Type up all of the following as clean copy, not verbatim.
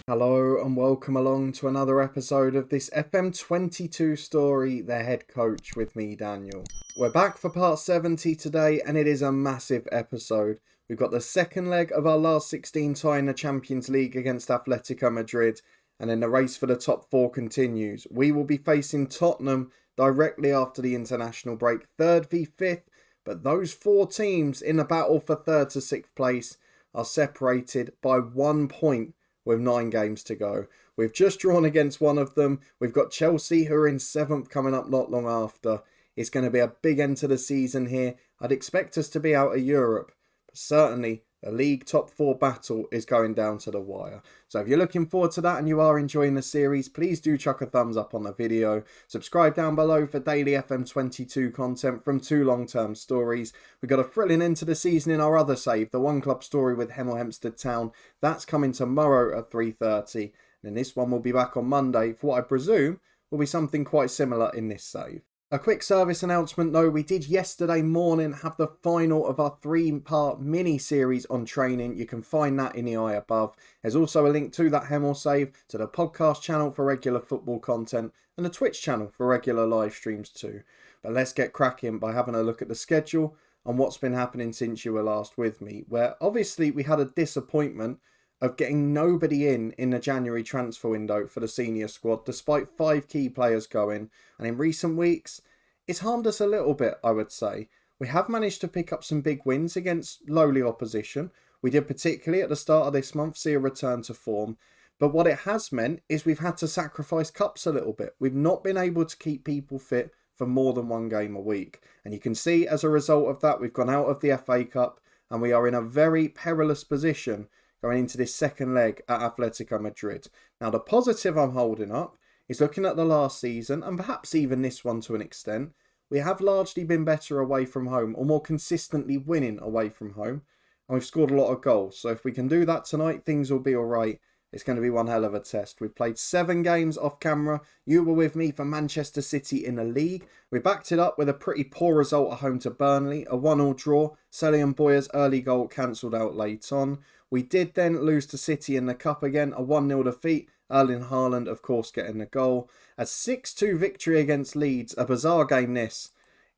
Hello and welcome along to another episode of this FM22 story, The Head Coach, with me, Daniel. We're back for part 70 today, and it is a massive episode. We've got the second leg of our last 16 tie in the Champions League against Atletico Madrid, and then the race for the top four continues. We will be facing Tottenham directly after the international break, third v fifth, but those four teams in the battle for third to sixth place are separated by 1 point with 9 games to go. We've just drawn against one of them. We've got Chelsea, who are in 7th, coming up not long after. It's going to be a big end to the season here. I'd expect us to be out of Europe, but certainly the league top 4 battle is going down to the wire. So if you're looking forward to that and you are enjoying the series, please do chuck a thumbs up on the video. Subscribe down below for daily FM22 content from 2 long-term stories. We've got a thrilling end to the season in our other save, the one club story with Hemel Hempstead Town. That's coming tomorrow at 3:30. And then this one will be back on Monday for what I presume will be something quite similar in this save. A quick service announcement though, we did yesterday morning have the final of our 3-part mini-series on training. You can find that in the eye above. There's also a link to that Hemel save, to the podcast channel for regular football content, and the Twitch channel for regular live streams too. But let's get cracking by having a look at the schedule and what's been happening since you were last with me, where obviously we had a disappointment of getting nobody in the January transfer window for the senior squad, despite 5 key players going. And in recent weeks, it's harmed us a little bit, I would say. We have managed to pick up some big wins against lowly opposition. We did particularly at the start of this month see a return to form. But what it has meant is we've had to sacrifice cups a little bit. We've not been able to keep people fit for more than 1 game a week. And you can see as a result of that, we've gone out of the FA Cup and we are in a very perilous position going into this second leg at Atletico Madrid. Now, the positive I'm holding up is looking at the last season, and perhaps even this one to an extent, we have largely been better away from home, or more consistently winning away from home, and we've scored a lot of goals. So if we can do that tonight, things will be all right. It's going to be one hell of a test. We've played 7 games off camera. You were with me for Manchester City in the league. We backed it up with a pretty poor result at home to Burnley, a 1-1 draw. Sally Boyer's early goal cancelled out late on. We did then lose to City in the Cup again, a 1-0 defeat. Erling Haaland, of course, getting the goal. A 6-2 victory against Leeds, a bizarre game this,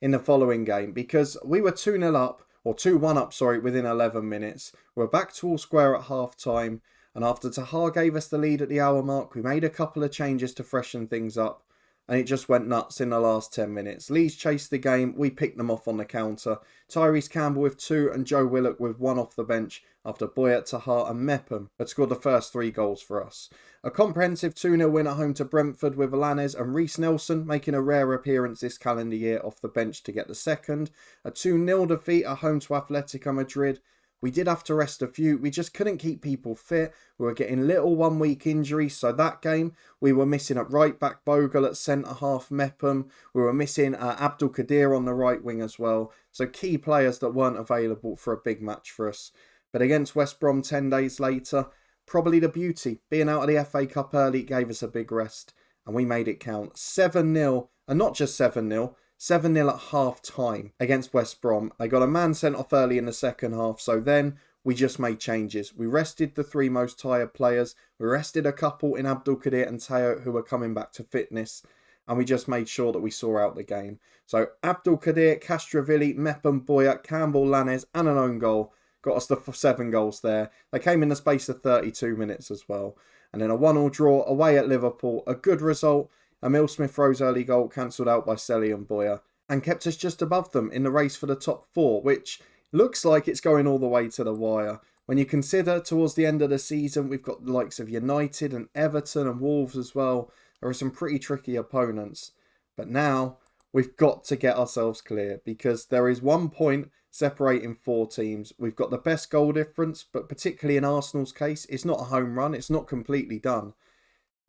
in the following game, because we were 2-0 up, or 2-1 up, sorry, within 11 minutes. We're back to all square at half-time, and after Tahar gave us the lead at the hour mark, we made a couple of changes to freshen things up, and it just went nuts in the last 10 minutes. Leeds chased the game, we picked them off on the counter. Tyrese Campbell with 2 and Joe Willock with 1 off the bench after Boyat, Tahar and Mepham had scored the first 3 goals for us. A comprehensive 2-0 win at home to Brentford with Alanes and Reece Nelson making a rare appearance this calendar year off the bench to get the second. A 2-0 defeat at home to Atletico Madrid. We did have to rest a few. We just couldn't keep people fit. We were getting little 1-week injuries. So that game, we were missing at right back Bogle, at centre half Mepham. We were missing Abdul Qadir on the right wing as well. So key players that weren't available for a big match for us. But against West Brom 10 days later, probably the beauty. Being out of the FA Cup early gave us a big rest. And we made it count. 7-0. And not just 7-0. 7-0 at half-time against West Brom. They got a man sent off early in the second half, so then we just made changes. We rested the 3 most tired players. We rested a couple in Abdul Qadir and Teo who were coming back to fitness, and we just made sure that we saw out the game. So Abdul Qadir, Castrovilli, Mepham, Boyat, Campbell, Lanes and an own goal got us the 7 goals there. They came in the space of 32 minutes as well. And then a 1-1 draw away at Liverpool, a good result. Emil Smith-Rowe's early goal cancelled out by Selly and Boyer and kept us just above them in the race for the top 4, which looks like it's going all the way to the wire. When you consider towards the end of the season, we've got the likes of United and Everton and Wolves as well. There are some pretty tricky opponents. But now we've got to get ourselves clear because there is 1 point separating 4 teams. We've got the best goal difference, but particularly in Arsenal's case, it's not a home run. It's not completely done.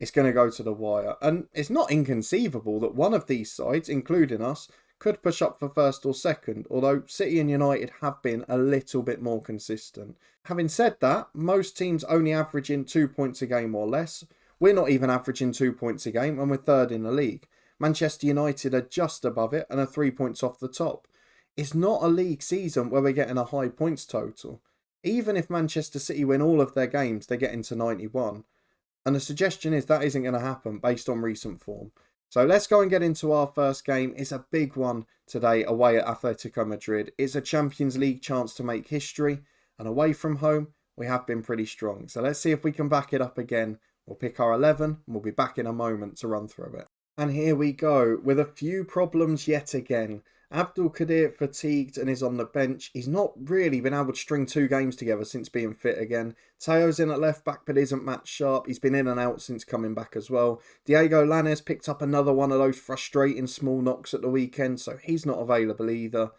It's going to go to the wire. And it's not inconceivable that one of these sides, including us, could push up for first or second, although City and United have been a little bit more consistent. Having said that, most teams only averaging 2 points a game or less. We're not even averaging 2 points a game and we're third in the league. Manchester United are just above it and are 3 points off the top. It's not a league season where we're getting a high points total. Even if Manchester City win all of their games, they're getting to 91. And the suggestion is that isn't going to happen based on recent form. So let's go and get into our first game. It's a big one today away at Atletico Madrid. It's a Champions League chance to make history. And away from home, we have been pretty strong. So let's see if we can back it up again. We'll pick our 11 and we'll be back in a moment to run through it. And here we go with a few problems yet again. Abdul-Qadir fatigued and is on the bench. He's not really been able to string 2 games together since being fit again. Teo's in at left back but isn't match sharp. He's been in and out since coming back as well. Diego Lainez picked up another one of those frustrating small knocks at the weekend, so he's not available either.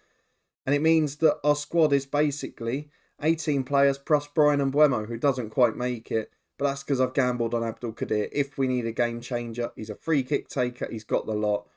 And it means that our squad is basically 18 players plus Brian Mbeumo, who doesn't quite make it. But that's because I've gambled on Abdul-Qadir. If we need a game changer, he's a free kick taker. He's got the lot.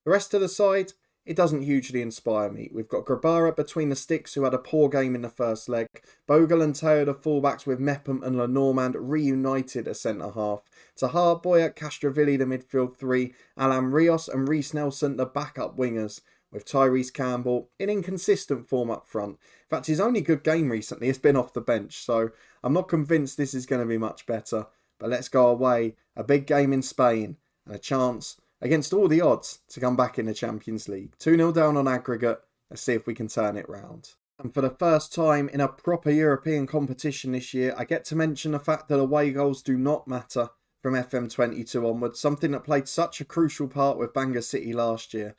The rest of the side, it doesn't hugely inspire me. We've got Grabara between the sticks, who had a poor game in the first leg. Bogle and Teo, the fullbacks, with Mepham and Lenormand reunited as centre-half. Taha, Boya, Castrovilli, the midfield 3. Alan Rios and Reece Nelson, the backup wingers, with Tyrese Campbell in inconsistent form up front. In fact, his only good game recently has been off the bench, so I'm not convinced this is going to be much better. But let's go away. A big game in Spain and a chance, against all the odds, to come back in the Champions League. 2-0 down on aggregate. Let's see if we can turn it round. And for the first time in a proper European competition this year, I get to mention the fact that away goals do not matter from FM22 onwards, something that played such a crucial part with Bangor City last year.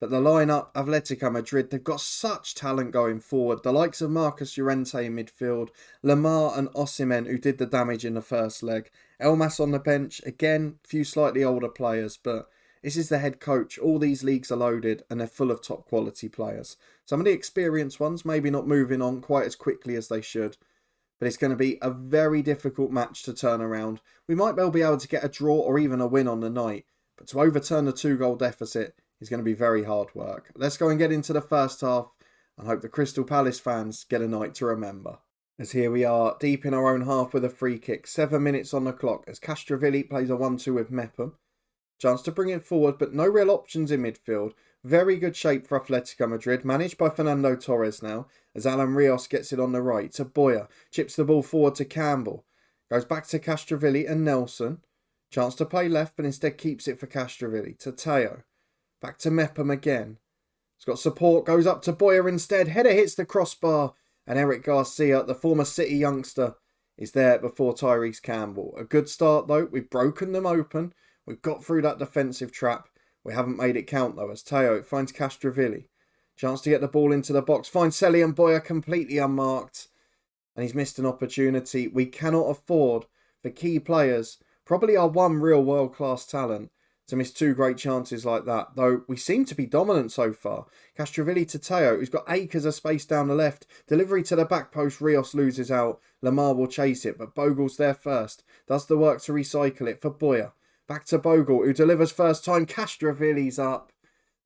But the lineup, Atletico Madrid, they've got such talent going forward. The likes of Marcus Llorente in midfield, Lamar and Osimhen, who did the damage in the first leg. Elmas on the bench, again, a few slightly older players, but this is the head coach. All these leagues are loaded and they're full of top quality players. Some of the experienced ones maybe not moving on quite as quickly as they should. But it's going to be a very difficult match to turn around. We might well be able to get a draw or even a win on the night. But to overturn the 2-goal deficit is going to be very hard work. Let's go and get into the first half and hope the Crystal Palace fans get a night to remember. As here we are, deep in our own half with a free kick. 7 minutes on the clock as Castrovilli plays a 1-2 with Mepham. Chance to bring it forward, but no real options in midfield. Very good shape for Atletico Madrid, managed by Fernando Torres now, as Alan Rios gets it on the right to Boya. Chips the ball forward to Campbell. Goes back to Castrovilli and Nelson. Chance to play left, but instead keeps it for Castrovilli to Teo. Back to Mepham again. He's got support, goes up to Boya instead. Header hits the crossbar. And Eric Garcia, the former City youngster, is there before Tyrese Campbell. A good start though. We've broken them open. We've got through that defensive trap. We haven't made it count though, as Teo finds Castrovilli. Chance to get the ball into the box. Finds Selly and Boya completely unmarked. And he's missed an opportunity. We cannot afford for key players, probably our one real world-class talent, to miss 2 great chances like that, though we seem to be dominant so far. Castrovilli to Teo, who's got acres of space down the left. Delivery to the back post, Rios loses out. Lamar will chase it, but Bogle's there first. Does the work to recycle it for Boya. Back to Bogle, who delivers first time. Castrovilli's up.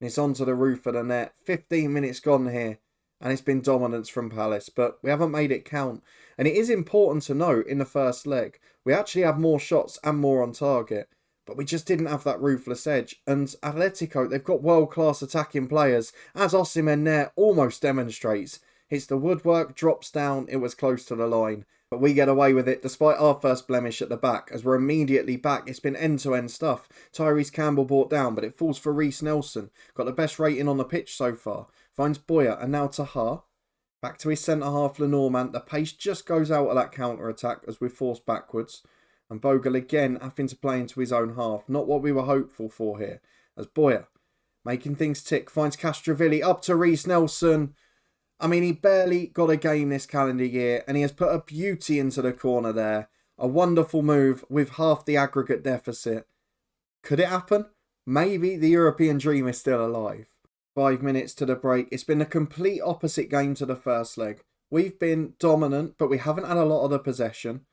And it's onto the roof of the net. 15 minutes gone here. And it's been dominance from Palace, but we haven't made it count. And it is important to note, in the first leg, we actually have more shots and more on target. But we just didn't have that ruthless edge. And Atletico, they've got world-class attacking players, as Osimhen there almost demonstrates. Hits the woodwork, drops down, it was close to the line. But we get away with it despite our first blemish at the back, as we're immediately back. It's been end-to-end stuff. Tyrese Campbell brought down, but it falls for Reece Nelson. Got the best rating on the pitch so far. Finds Boya, and now Taha. Back to his centre-half, Lenormand. The pace just goes out of that counter-attack as we're forced backwards. And Bogle again having to play into his own half. Not what we were hopeful for here. As Boya, making things tick, finds Castrovilli up to Reece Nelson. I mean, he barely got a game this calendar year, and he has put a beauty into the corner there. A wonderful move with half the aggregate deficit. Could it happen? Maybe the European dream is still alive. 5 minutes to the break. It's been a complete opposite game to the first leg. We've been dominant, but we haven't had a lot of the possession.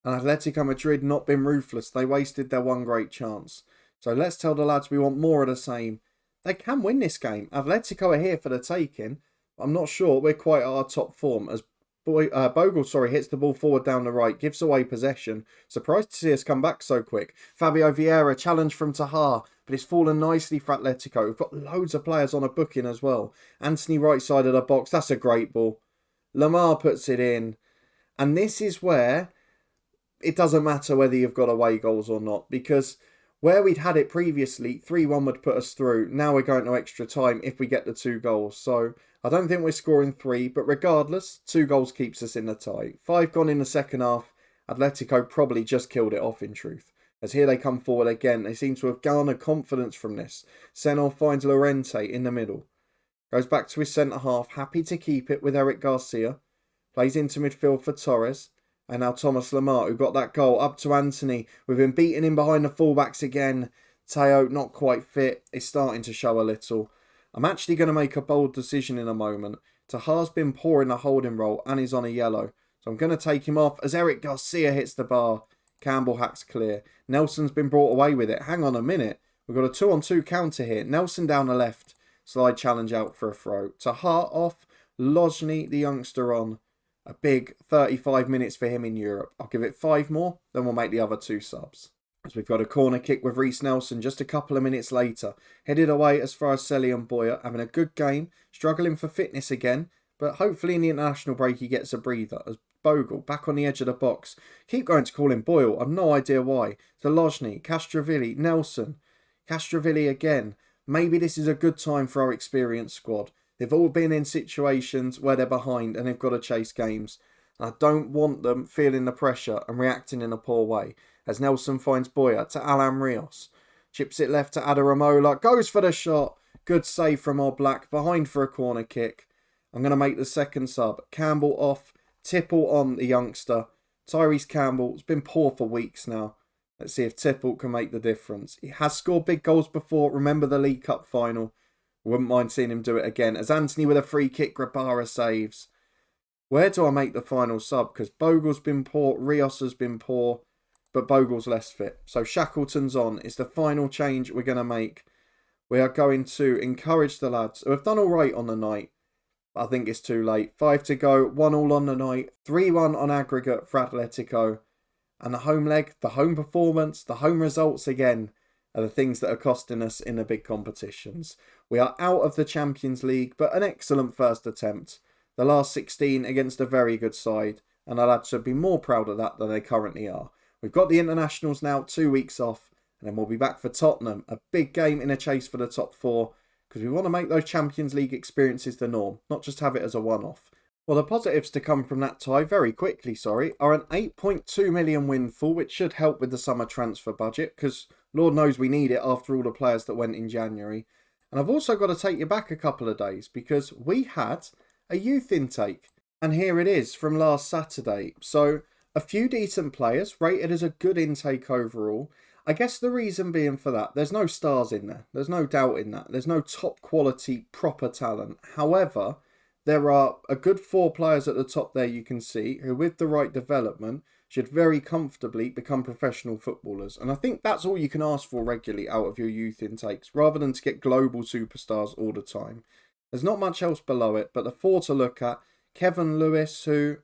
And Atletico Madrid not been ruthless. They wasted their one great chance. So let's tell the lads we want more of the same. They can win this game. Atletico are here for the taking. I'm not sure we're quite at our top form as Bogle hits the ball forward down the right, gives away possession. Surprised to see us come back so quick. Fabio Vieira, challenge from Taha, but it's fallen nicely for Atletico. We've got loads of players on a booking as well. Anthony right side of the box, that's a great ball. Lamar puts it in. And this is where it doesn't matter whether you've got away goals or not, because where we'd had it previously, 3-1 would put us through. Now we're going to extra time if we get the 2 goals. So I don't think we're scoring 3, but regardless, 2 goals keeps us in the tie. 5 gone in the second half. Atletico probably just killed it off in truth. As here they come forward again, they seem to have garnered confidence from this. Senor finds Llorente in the middle. Goes back to his centre half, happy to keep it with Eric Garcia. Plays into midfield for Torres. And now Thomas Lemar, who got that goal, up to Anthony. We've been beating him behind the fullbacks again. Teo, not quite fit. It's starting to show a little. I'm actually going to make a bold decision in a moment. Tahar's been poor in the holding role and he's on a yellow. So I'm going to take him off as Eric Garcia hits the bar. Campbell hacks clear. Nelson's been brought away with it. Hang on a minute. We've got a 2-on-2 counter here. Nelson down the left. Slide challenge out for a throw. Tahar off. Lozny, the youngster, on. A big 35 minutes for him in Europe. I'll give it 5 more, then we'll make the other 2 subs. As we've got a corner kick with Reece Nelson just a couple of minutes later. Headed away as far as Selly and Boyer, having a good game, struggling for fitness again, but hopefully in the international break he gets a breather. As Bogle, back on the edge of the box. Keep going to call him Boyle, I've no idea why. Zalozny, Castrovilli, Nelson. Castrovilli again. Maybe this is a good time for our experienced squad. They've all been in situations where they're behind and they've got to chase games. And I don't want them feeling the pressure and reacting in a poor way. As Nelson finds Boyer to Alan Rios. Chips it left to Adaramola. Goes for the shot. Good save from Oblak. Behind for a corner kick. I'm going to make the second sub. Campbell off. Tipple on, the youngster. Tyrese Campbell has been poor for weeks now. Let's see if Tipple can make the difference. He has scored big goals before. Remember the League Cup final. Wouldn't mind seeing him do it again. As Anthony with a free kick, Grabara saves. Where do I make the final sub? Because Bogle's been poor, Rios has been poor, but Bogle's less fit. So Shackleton's on. It's the final change we're going to make. We are going to encourage the lads who have done all right on the night. But I think it's too late. 5 to go, 1-1 on the night, 3-1 on aggregate for Atletico. And the home leg, the home performance, the home results again are the things that are costing us in the big competitions. We are out of the Champions League, but an excellent first attempt. The last 16 against a very good side, and our lads should be more proud of that than they currently are. We've got the internationals now, 2 weeks off, and then we'll be back for Tottenham. A big game in a chase for the top 4, because we want to make those Champions League experiences the norm, not just have it as a one-off. Well, the positives to come from that tie, very quickly, are an 8.2 million windfall, which should help with the summer transfer budget, because Lord knows we need it after all the players that went in January. And I've also got to take you back a couple of days, because we had a youth intake. And here it is from last Saturday. So a few decent players, rated as a good intake overall. I guess the reason being for that, there's no stars in there. There's no doubt in that. There's no top quality, proper talent. However, there are a good 4 players at the top there you can see who, with the right development, should very comfortably become professional footballers. And I think that's all you can ask for regularly out of your youth intakes, rather than to get global superstars all the time. There's not much else below it, but the 4 to look at, Kevin Lewis, who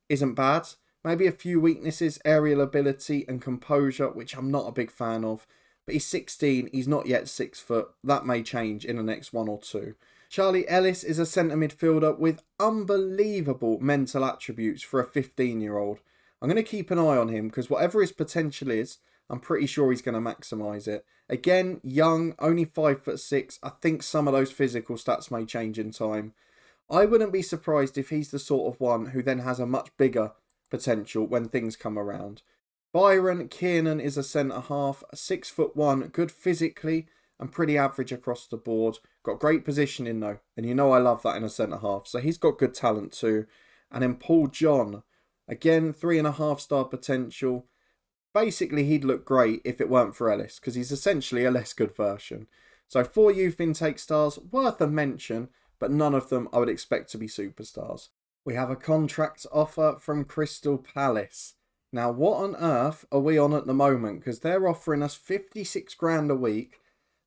isn't bad. Maybe a few weaknesses, aerial ability and composure, which I'm not a big fan of. But he's 16, he's not yet 6 foot. That may change in the next 1 or 2. Charlie Ellis is a centre midfielder with unbelievable mental attributes for a 15-year-old. I'm going to keep an eye on him because whatever his potential is, I'm pretty sure he's going to maximise it. Again, young, only 5'6". I think some of those physical stats may change in time. I wouldn't be surprised if he's the sort of one who then has a much bigger potential when things come around. Byron Kiernan is a centre half, 6'1", good physically and pretty average across the board. Got great positioning though, and you know I love that in a centre half, so he's got good talent too. And then Paul John, again 3.5 star potential. Basically he'd look great if it weren't for Ellis, because he's essentially a less good version. So 4 youth intake stars, worth a mention, but none of them I would expect to be superstars. We have a contract offer from Crystal Palace. Now, what on earth are we on at the moment? Because they're offering us 56 grand a week.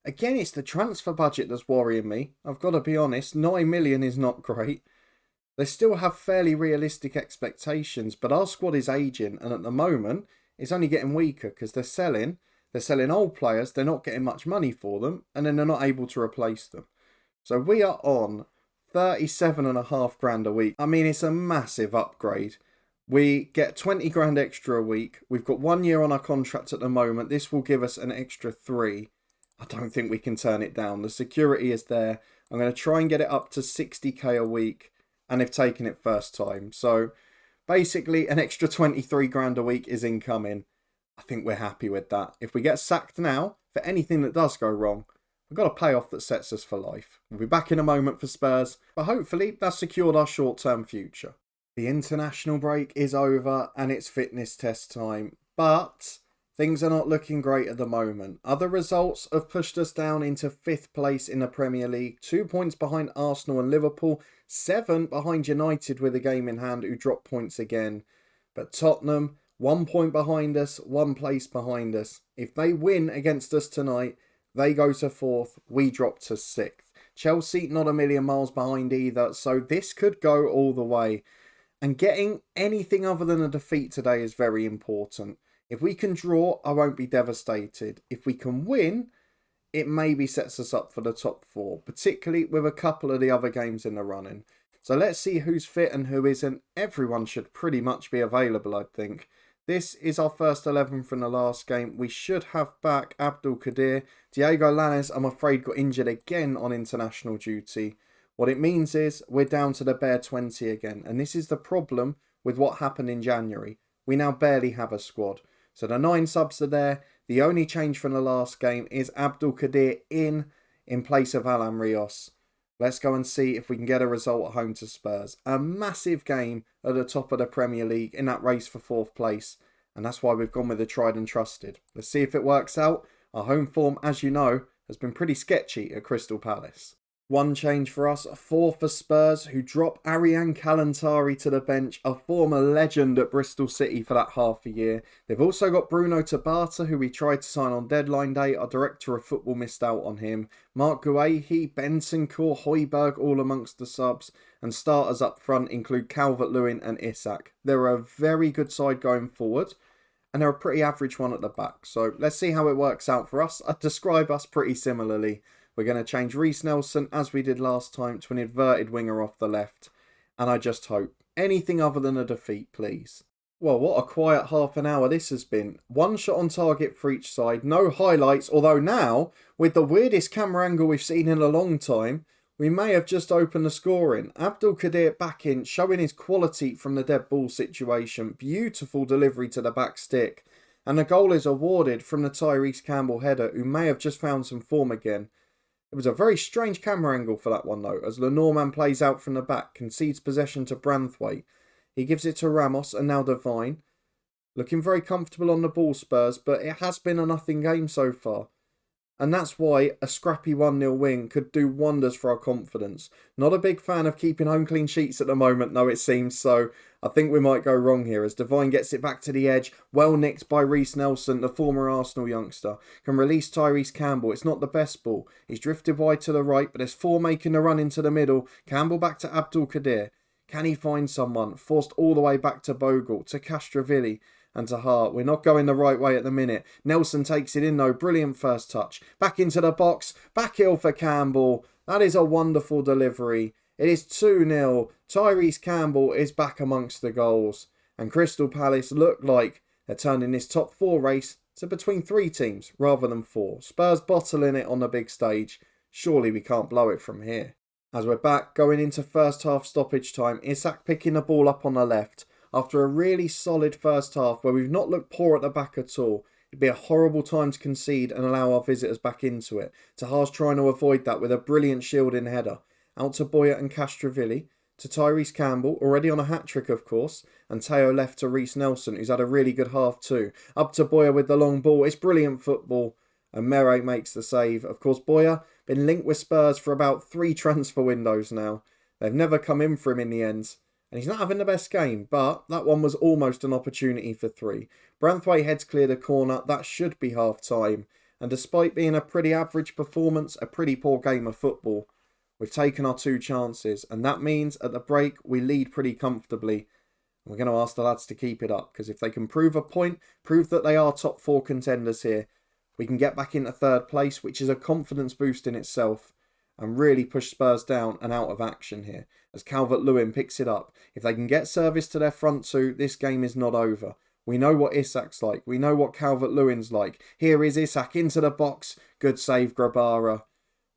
Again, it's the transfer budget that's worrying me. I've got to be honest, 9 million is not great. They still have fairly realistic expectations, but our squad is ageing, and at the moment, it's only getting weaker because they're selling old players, they're not getting much money for them, and then they're not able to replace them. So we are on 37.5 grand a week. I mean, it's a massive upgrade. We get 20 grand extra a week. We've got 1 year on our contract at the moment. This will give us an extra 3. I don't think we can turn it down. The security is there. I'm going to try and get it up to 60k a week, and they've taken it first time. So basically an extra 23 grand a week is incoming. I think we're happy with that. If we get sacked now for anything that does go wrong, we've got a payoff that sets us for life. We'll be back in a moment for Spurs, but hopefully that's secured our short-term future. The international break is over and it's fitness test time, but things are not looking great at the moment. Other results have pushed us down into 5th place in the Premier League, 2 points behind Arsenal and Liverpool, 7 behind United with a game in hand who dropped points again. But Tottenham, 1 point behind us, 1 place behind us. If they win against us tonight, they go to 4th, we drop to 6th. Chelsea not a million miles behind either, so this could go all the way. And getting anything other than a defeat today is very important. If we can draw, I won't be devastated. If we can win, it maybe sets us up for the top 4, particularly with a couple of the other games in the running. So let's see who's fit and who isn't. Everyone should pretty much be available, I think. This is our first 11 from the last game. We should have back Abdul Qadir. Diego Lainez, I'm afraid, got injured again on international duty. What it means is we're down to the bare 20 again. And this is the problem with what happened in January. We now barely have a squad. So the 9 subs are there. The only change from the last game is Abdul Qadir in place of Alan Rios. Let's go and see if we can get a result at home to Spurs. A massive game at the top of the Premier League in that race for 4th place. And that's why we've gone with the tried and trusted. Let's see if it works out. Our home form, as you know, has been pretty sketchy at Crystal Palace. 1 change for us, 4 for Spurs, who drop Ariane Kalantari to the bench, a former legend at Bristol City for that half a year. They've also got Bruno Tabata, who we tried to sign on deadline day. Our director of football missed out on him. Mark Guehi, Bentancur, Højbjerg all amongst the subs. And starters up front include Calvert-Lewin and Isak. They're a very good side going forward, and they're a pretty average one at the back. So let's see how it works out for us. I'd describe us pretty similarly. We're going to change Reiss Nelson, as we did last time, to an inverted winger off the left. And I just hope anything other than a defeat, please. Well, what a quiet half an hour this has been. 1 shot on target for each side. No highlights. Although now, with the weirdest camera angle we've seen in a long time, we may have just opened the scoring. Abdul Qadir back in, showing his quality from the dead ball situation. Beautiful delivery to the back stick. And the goal is awarded from the Tyrese Campbell header, who may have just found some form again. It was a very strange camera angle for that one though, as Lenormand plays out from the back, concedes possession to Branthwaite. He gives it to Ramos and now Devine. Looking very comfortable on the ball, Spurs, but it has been a nothing game so far. And that's why a scrappy 1-0 win could do wonders for our confidence. Not a big fan of keeping home clean sheets at the moment, though, it seems, so I think we might go wrong here as Devine gets it back to the edge. Well nicked by Reiss Nelson, the former Arsenal youngster. Can release Tyrese Campbell. It's not the best ball. He's drifted wide to the right, but there's 4 making the run into the middle. Campbell back to Abdul Qadir. Can he find someone? Forced all the way back to Bogle, to Castrovilli. And to Hart. We're not going the right way at the minute. Nelson takes it in though. Brilliant first touch. Back into the box. Back heel for Campbell. That is a wonderful delivery. It is 2-0. Tyrese Campbell is back amongst the goals. And Crystal Palace look like they're turning this top 4 race to between 3 teams rather than 4. Spurs bottling it on the big stage. Surely we can't blow it from here. As we're back going into first half stoppage time, Isak picking the ball up on the left. After a really solid first half where we've not looked poor at the back at all, it'd be a horrible time to concede and allow our visitors back into it. Tahar's trying to avoid that with a brilliant shielding header. Out to Boya and Castrovilli, to Tyrese Campbell, already on a hat-trick of course, and Teo left to Reiss Nelson, who's had a really good half too. Up to Boya with the long ball, it's brilliant football, and Mere makes the save. Of course, Boya, been linked with Spurs for about 3 transfer windows now. They've never come in for him in the end. And he's not having the best game, but that one was almost an opportunity for 3. Branthwaite heads clear the corner. That should be half-time. And despite being a pretty average performance, a pretty poor game of football, we've taken our 2 chances. And that means at the break, we lead pretty comfortably. We're going to ask the lads to keep it up, because if they can prove a point, prove that they are top 4 contenders here, we can get back into 3rd place, which is a confidence boost in itself. and really push Spurs down and out of action here as Calvert-Lewin picks it up. If they can get service to their front two, this game is not over. We know what Isak's like. We know what Calvert-Lewin's like. Here is Isak into the box. Good save, Grabara.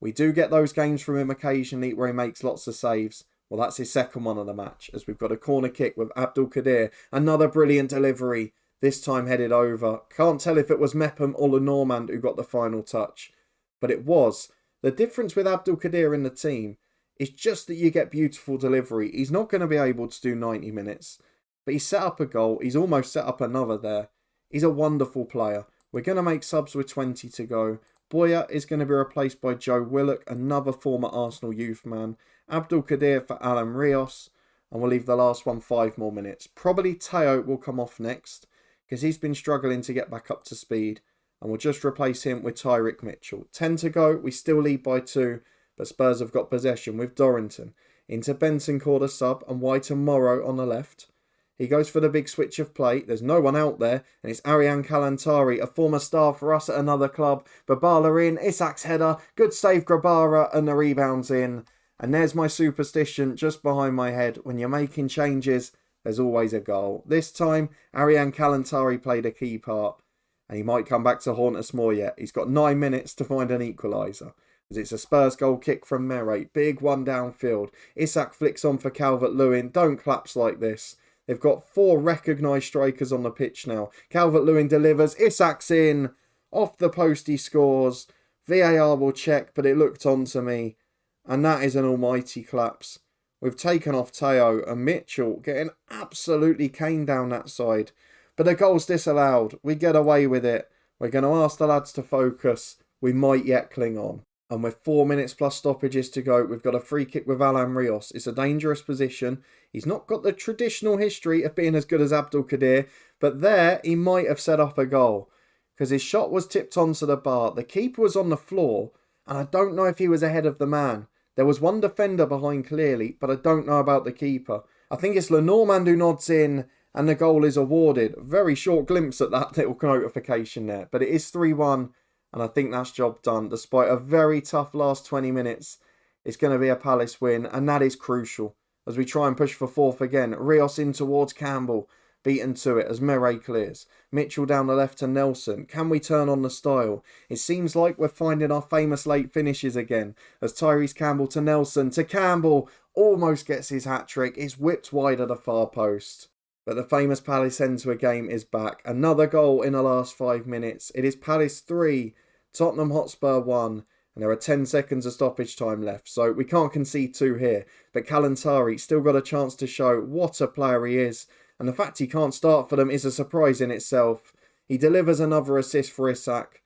We do get those games from him occasionally where he makes lots of saves. Well, that's his second one of the match, as we've got a corner kick with Abdul Qadir. Another brilliant delivery, this time headed over. Can't tell if it was Mepham or Lenormand who got the final touch, but it was. The difference with Abdul Qadir in the team is just that you get beautiful delivery. He's not going to be able to do 90 minutes, but he set up a goal. He's almost set up another there. He's a wonderful player. We're going to make subs with 20 to go. Boya is going to be replaced by Joe Willock, another former Arsenal youth man. Abdul Qadir for Alan Rios. And we'll leave the last one 5 more minutes. Probably Teo will come off next, because he's been struggling to get back up to speed. And we'll just replace him with Tyrick Mitchell. 10 to go. We still lead by 2. But Spurs have got possession with Dorrington. Into Bentancur the sub and White and Morrow on the left. He goes for the big switch of play. There's no one out there. And it's Ariane Kalantari, a former star for us at another club. Babala in. Isak's header. Good save, Grabara. And the rebound's in. And there's my superstition just behind my head. When you're making changes, there's always a goal. This time, Ariane Kalantari played a key part. And he might come back to haunt us more yet. He's got 9 minutes to find an equaliser. As it's a Spurs goal kick from Meret. Big one downfield. Isak flicks on for Calvert-Lewin. Don't collapse like this. They've got 4 recognised strikers on the pitch now. Calvert-Lewin delivers. Isak's in. Off the post he scores. VAR will check, but it looked on to me. And that is an almighty collapse. We've taken off Teo and Mitchell getting absolutely caned down that side. But the goal's disallowed. We get away with it. We're going to ask the lads to focus. We might yet cling on. And with 4 minutes plus stoppages to go, we've got a free kick with Alan Rios. It's a dangerous position. He's not got the traditional history of being as good as Abdul Qadir, but there he might have set up a goal because his shot was tipped onto the bar. The keeper was on the floor, and I don't know if he was ahead of the man. There was one defender behind clearly, but I don't know about the keeper. I think it's Lenormand who nods in, and the goal is awarded. Very short glimpse at that little notification there, but it is 3-1. And I think that's job done. Despite a very tough last 20 minutes, it's going to be a Palace win. And that is crucial as we try and push for 4th again. Rios in towards Campbell. Beaten to it as Meret clears. Mitchell down the left to Nelson. Can we turn on the style? It seems like we're finding our famous late finishes again. As Tyrese Campbell to Nelson to Campbell. Almost gets his hat-trick. It's whipped wide at the far post. But the famous Palace end to a game is back. Another goal in the last 5 minutes. It is Palace 3, Tottenham Hotspur 1. And there are 10 seconds of stoppage time left. So we can't concede 2 here. But Kalantari still got a chance to show what a player he is. And the fact he can't start for them is a surprise in itself. He delivers another assist for Isak.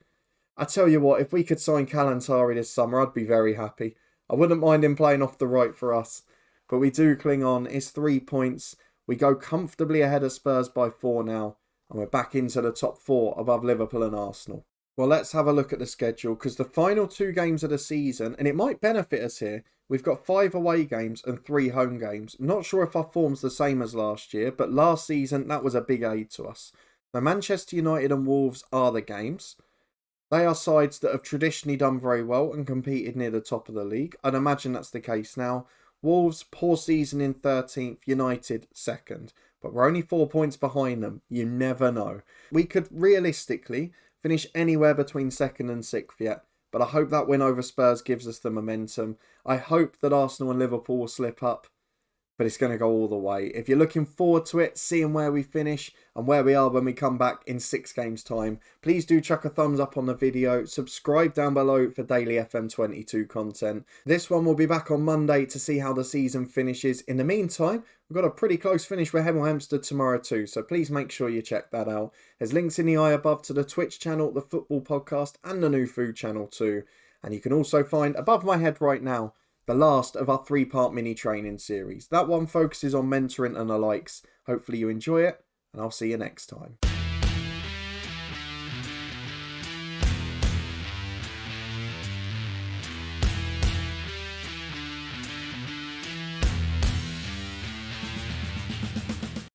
I tell you what, if we could sign Kalantari this summer, I'd be very happy. I wouldn't mind him playing off the right for us. But we do cling on. It's 3 points. We go comfortably ahead of Spurs by 4 now, and we're back into the top 4 above Liverpool and Arsenal. Well, let's have a look at the schedule, because the final 2 games of the season, and it might benefit us here, we've got 5 away games and 3 home games. I'm not sure if our form's the same as last year, but last season that was a big aid to us. Now, Manchester United and Wolves are the games. They are sides that have traditionally done very well and competed near the top of the league. I'd imagine that's the case now. Wolves, poor season in 13th, United 2nd. But we're only 4 points behind them. You never know. We could realistically finish anywhere between 2nd and 6th yet. But I hope that win over Spurs gives us the momentum. I hope that Arsenal and Liverpool will slip up. But it's going to go all the way. If you're looking forward to it, seeing where we finish and where we are when we come back in 6 games' time, please do chuck a thumbs up on the video. Subscribe down below for daily FM22 content. This one will be back on Monday to see how the season finishes. In the meantime, we've got a pretty close finish with Hemel Hempstead tomorrow too, so please make sure you check that out. There's links in the eye above to the Twitch channel, the football podcast, and the new food channel too. And you can also find above my head right now the last of our 3-part mini training series. That one focuses on mentoring and the likes. Hopefully you enjoy it, and I'll see you next time.